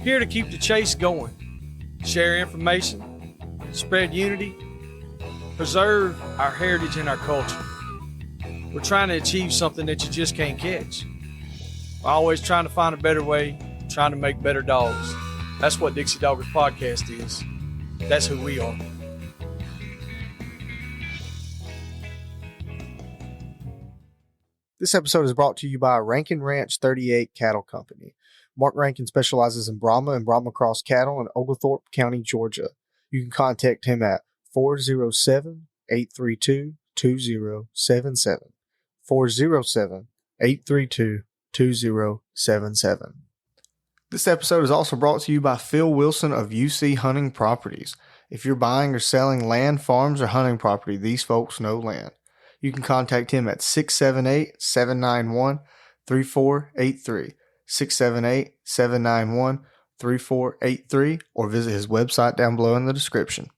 Here to keep the chase going, share information, spread unity, preserve our heritage and our culture. We're trying to achieve something that you just can't catch. We're always trying to find a better way, trying to make better dogs. That's what Dixie Doggers Podcast is. That's who we are. This episode is brought to you by Rankin Ranch 38 Cattle Company. Marc Rankin specializes in Brahma and Brahma Cross cattle in Oglethorpe County, Georgia. You can contact him at 407-832-2077. 407-832-2077. This episode is also brought to you by Phil Wilson of UC Hunting Properties. If you're buying or selling land, farms, or hunting property, these folks know land. You can contact him at 678-791-3483, 678-791-3483, or visit his website down below in the description.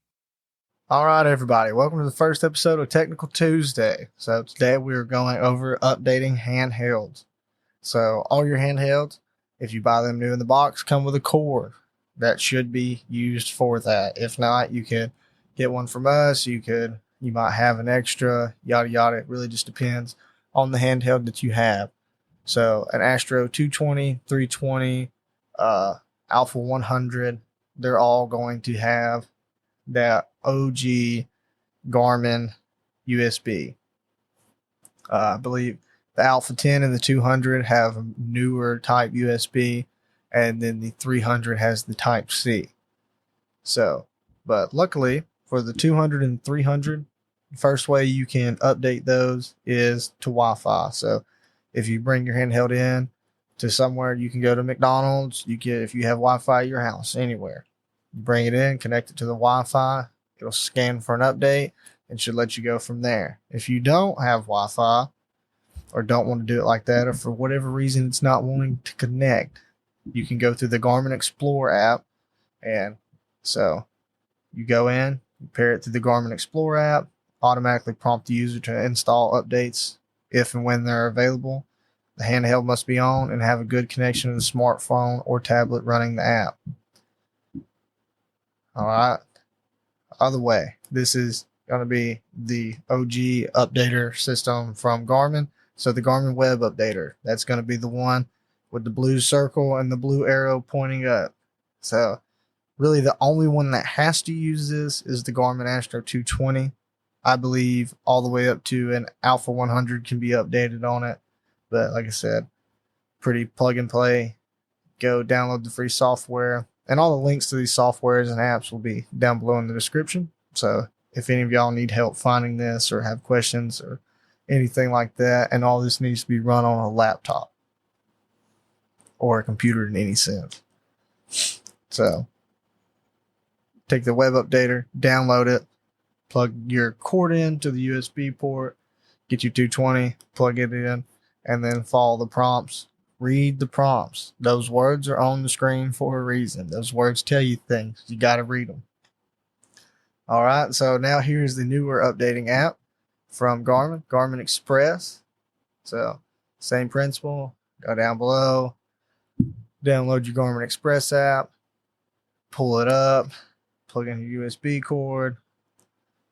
All right, everybody. Welcome to the first episode of Technical Tuesday. So today we're going over updating handhelds. So all your handhelds, if you buy them new in the box, come with a cord. That should be used for that. If not, you could get one from us. You might have an extra, yada yada. It really just depends on the handheld that you have. So an Astro 220, 320, Alpha 100, they're all going to have that OG Garmin USB. I believe the Alpha 10 and the 200 have a newer type USB, and then the 300 has the Type C. So, but luckily for the 200 and 300, the first way you can update those is to Wi-Fi. So if you bring your handheld in to somewhere, you can go to McDonald's. If you have Wi-Fi at your house, anywhere, you bring it in, connect it to the Wi-Fi. It'll scan for an update and should let you go from there. If you don't have Wi-Fi or don't want to do it like that, or for whatever reason it's not wanting to connect, you can go through the Garmin Explorer app. And so you go in, you pair it to the Garmin Explorer app, automatically prompt the user to install updates if and when they're available. The handheld must be on and have a good connection to the smartphone or tablet running the app. All right. Other way, this is going to be the OG updater system from Garmin. So the Garmin Web Updater, that's going to be the one with the blue circle and the blue arrow pointing up. So really the only one that has to use this is the Garmin Astro 220. I believe all the way up to an Alpha 100 can be updated on it. But like I said, pretty plug and play. Go download the free software. And all the links to these softwares and apps will be down below in the description. So if any of y'all need help finding this or have questions or anything like that, and all this needs to be run on a laptop or a computer in any sense. So take the web updater, download it, plug your cord in to the USB port, get your 220, plug it in, and then follow the prompts. Read the prompts. Those words are on the screen for a reason. Those words tell you things. You got to read them. All right, so now here's the newer updating app from Garmin, Garmin Express. So same principle. Go down below, download your Garmin Express app, pull it up, plug in your USB cord,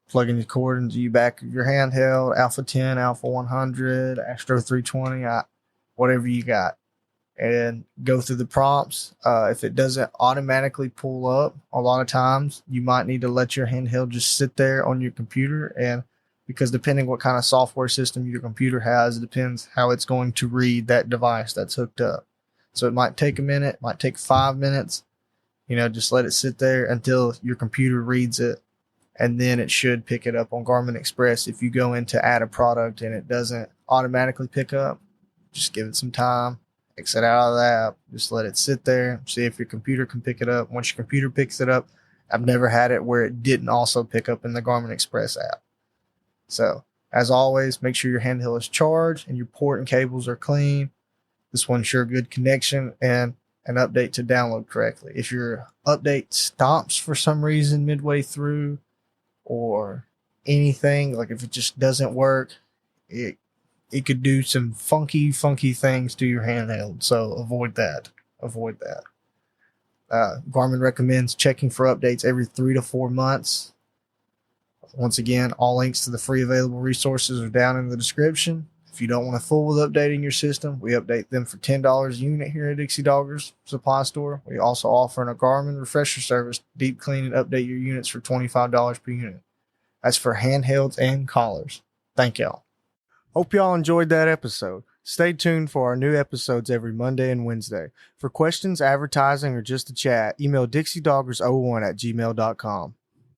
plug in your cord into the back of your handheld, Alpha 10, Alpha 100, Astro 320, whatever you got, and go through the prompts. If it doesn't automatically pull up, a lot of times you might need to let your handheld just sit there on your computer, and because depending what kind of software system your computer has, it depends how it's going to read that device that's hooked up. So it might take a minute, might take 5 minutes. Just let it sit there until your computer reads it, and then it should pick it up on Garmin Express. If you go in to add a product and it doesn't automatically pick up, just give it some time, exit out of the app, just let it sit there, see if your computer can pick it up. Once your computer picks it up, I've never had it where it didn't also pick up in the Garmin Express app. So, as always, make sure your handheld is charged and your port and cables are clean. This will ensure good connection and an update to download correctly. If your update stops for some reason midway through or anything, like if it just doesn't work, it could do some funky things to your handheld. So avoid that. Garmin recommends checking for updates every 3 to 4 months. Once again, all links to the free available resources are down in the description. If you don't want to fool with updating your system, we update them for $10 a unit here at Dixie Doggers Supply Store. We also offer a Garmin refresher service, deep clean and update your units for $25 per unit. That's for handhelds and collars. Thank y'all. Hope y'all enjoyed that episode. Stay tuned for our new episodes every Monday and Wednesday. For questions, advertising, or just to chat, email DixieDoggers01@gmail.com.